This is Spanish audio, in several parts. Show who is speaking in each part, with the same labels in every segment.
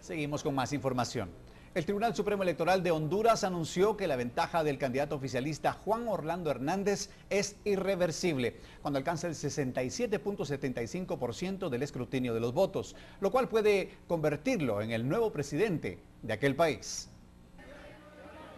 Speaker 1: Seguimos con más información. El Tribunal Supremo Electoral de Honduras anunció que la ventaja del candidato oficialista Juan Orlando Hernández es irreversible, cuando alcanza el 67.75% del escrutinio de los votos, lo cual puede convertirlo en el nuevo presidente de aquel país.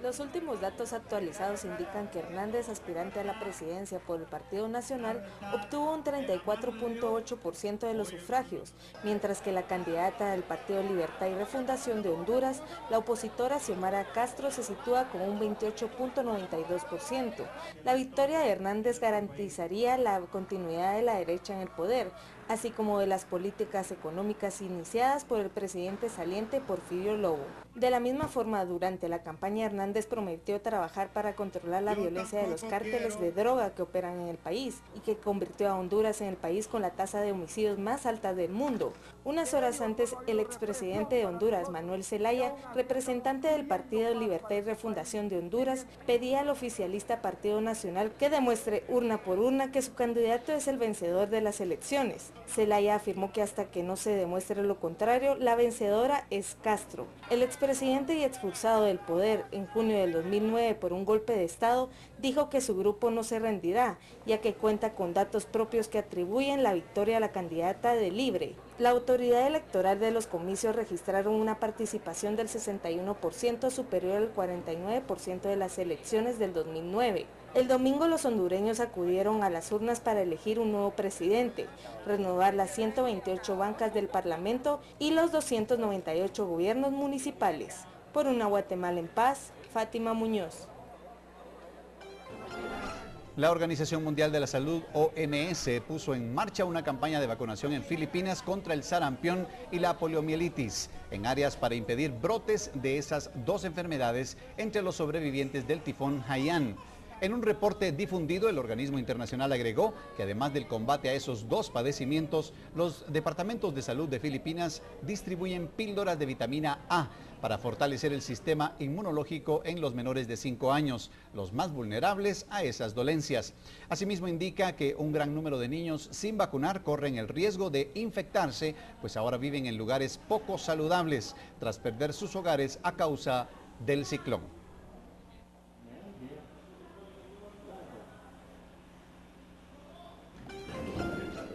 Speaker 2: Los últimos datos actualizados indican que Hernández, aspirante a la presidencia por el Partido Nacional, obtuvo un 34.8% de los sufragios, mientras que la candidata del Partido Libertad y Refundación de Honduras, la opositora Xiomara Castro, se sitúa con un 28.92%. La victoria de Hernández garantizaría la continuidad de la derecha en el poder, así como de las políticas económicas iniciadas por el presidente saliente Porfirio Lobo. De la misma forma, durante la campaña, Hernández prometió trabajar para controlar la violencia de los cárteles de droga que operan en el país y que convirtió a Honduras en el país con la tasa de homicidios más alta del mundo. Unas horas antes, el expresidente de Honduras, Manuel Zelaya, representante del Partido Libertad y Refundación de Honduras, pedía al oficialista Partido Nacional que demuestre urna por urna que su candidato es el vencedor de las elecciones. Zelaya afirmó que hasta que no se demuestre lo contrario, la vencedora es Castro. El expresidente y expulsado del poder en junio del 2009 por un golpe de Estado, dijo que su grupo no se rendirá, ya que cuenta con datos propios que atribuyen la victoria a la candidata de Libre. La autoridad electoral de los comicios registraron una participación del 61% superior al 49% de las elecciones del 2009. El domingo los hondureños acudieron a las urnas para elegir un nuevo presidente, renovar las 128 bancas del Parlamento y los 298 gobiernos municipales. Por una Guatemala en paz, Fátima Muñoz.
Speaker 1: La Organización Mundial de la Salud, OMS, puso en marcha una campaña de vacunación en Filipinas contra el sarampión y la poliomielitis, en áreas para impedir brotes de esas dos enfermedades entre los sobrevivientes del tifón Haiyan. En un reporte difundido, el organismo internacional agregó que además del combate a esos dos padecimientos, los departamentos de salud de Filipinas distribuyen píldoras de vitamina A para fortalecer el sistema inmunológico en los menores de 5 años, los más vulnerables a esas dolencias. Asimismo, indica que un gran número de niños sin vacunar corren el riesgo de infectarse, pues ahora viven en lugares poco saludables tras perder sus hogares a causa del ciclón.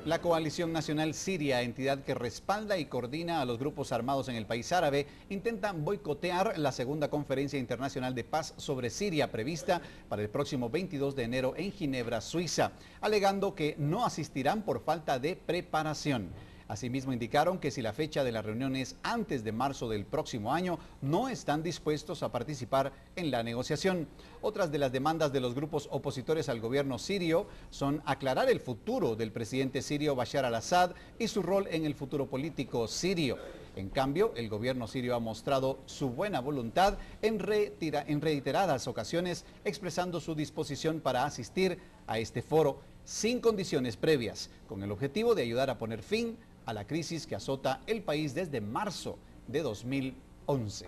Speaker 1: La Coalición Nacional Siria, entidad que respalda y coordina a los grupos armados en el país árabe, intentan boicotear la segunda conferencia internacional de paz sobre Siria prevista para el próximo 22 de enero en Ginebra, Suiza, alegando que no asistirán por falta de preparación. Asimismo, indicaron que si la fecha de la reunión es antes de marzo del próximo año, no están dispuestos a participar en la negociación. Otras de las demandas de los grupos opositores al gobierno sirio son aclarar el futuro del presidente sirio Bashar al-Assad y su rol en el futuro político sirio. En cambio, el gobierno sirio ha mostrado su buena voluntad en reiteradas ocasiones, expresando su disposición para asistir a este foro sin condiciones previas, con el objetivo de ayudar a poner fin a la crisis que azota el país desde marzo de 2011.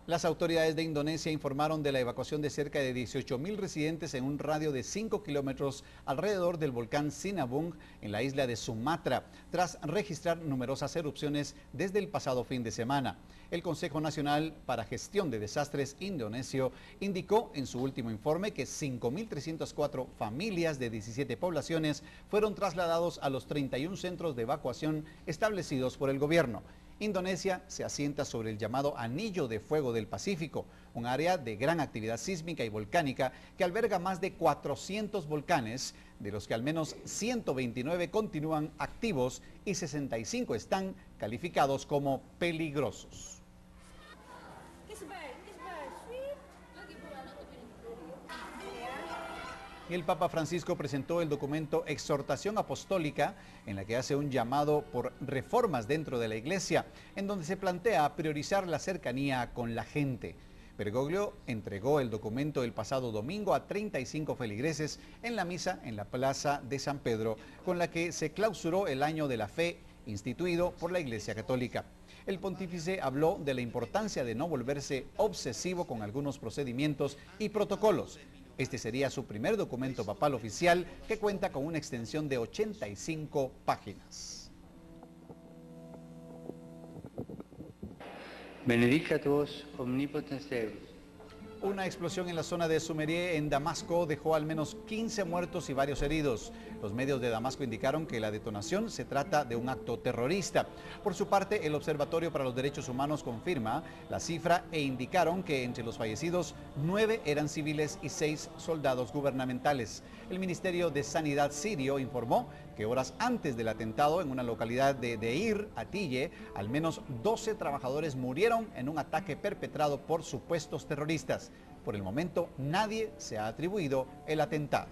Speaker 1: Las autoridades de Indonesia informaron de la evacuación de cerca de 18.000 residentes en un radio de 5 kilómetros alrededor del volcán Sinabung en la isla de Sumatra, tras registrar numerosas erupciones desde el pasado fin de semana. El Consejo Nacional para Gestión de Desastres indonesio indicó en su último informe que 5.304 familias de 17 poblaciones fueron trasladados a los 31 centros de evacuación establecidos por el gobierno. Indonesia se asienta sobre el llamado Anillo de Fuego del Pacífico, un área de gran actividad sísmica y volcánica que alberga más de 400 volcanes, de los que al menos 129 continúan activos y 65 están calificados como peligrosos. El Papa Francisco presentó el documento Exhortación Apostólica, en la que hace un llamado por reformas dentro de la Iglesia, en donde se plantea priorizar la cercanía con la gente. Bergoglio entregó el documento el pasado domingo a 35 feligreses en la misa en la Plaza de San Pedro, con la que se clausuró el Año de la Fe instituido por la Iglesia Católica. El pontífice habló de la importancia de no volverse obsesivo con algunos procedimientos y protocolos. Este sería su primer documento papal oficial que cuenta con una extensión de 85 páginas.
Speaker 3: Benedicat vos omnipotens Deus.
Speaker 1: Una explosión en la zona de Sumerie, en Damasco, dejó al menos 15 muertos y varios heridos. Los medios de Damasco indicaron que la detonación se trata de un acto terrorista. Por su parte, el Observatorio para los Derechos Humanos confirma la cifra e indicaron que entre los fallecidos, 9 eran civiles y 6 soldados gubernamentales. El Ministerio de Sanidad sirio informó que horas antes del atentado en una localidad de Deir, Atille, al menos 12 trabajadores murieron en un ataque perpetrado por supuestos terroristas. Por el momento, nadie se ha atribuido el atentado.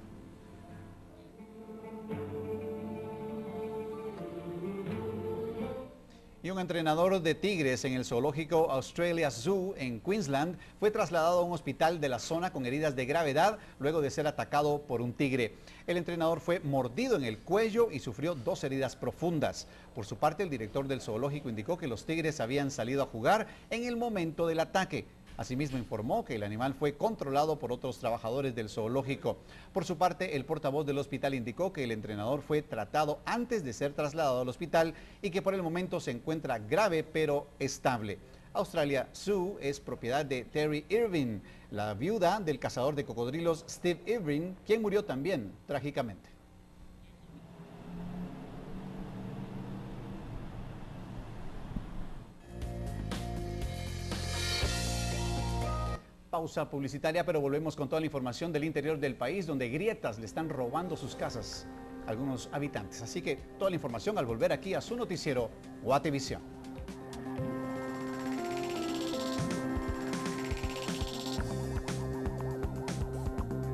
Speaker 1: Y un entrenador de tigres en el zoológico Australia Zoo en Queensland fue trasladado a un hospital de la zona con heridas de gravedad luego de ser atacado por un tigre. El entrenador fue mordido en el cuello y sufrió 2 heridas profundas. Por su parte, el director del zoológico indicó que los tigres habían salido a jugar en el momento del ataque. Asimismo informó que el animal fue controlado por otros trabajadores del zoológico. Por su parte, el portavoz del hospital indicó que el entrenador fue tratado antes de ser trasladado al hospital y que por el momento se encuentra grave pero estable. Australia Zoo es propiedad de Terry Irving, la viuda del cazador de cocodrilos Steve Irving, quien murió también trágicamente. Pausa publicitaria, pero volvemos con toda la información del interior del país, donde grietas le están robando sus casas a algunos habitantes. Así que toda la información al volver aquí a su noticiero Guatevisión.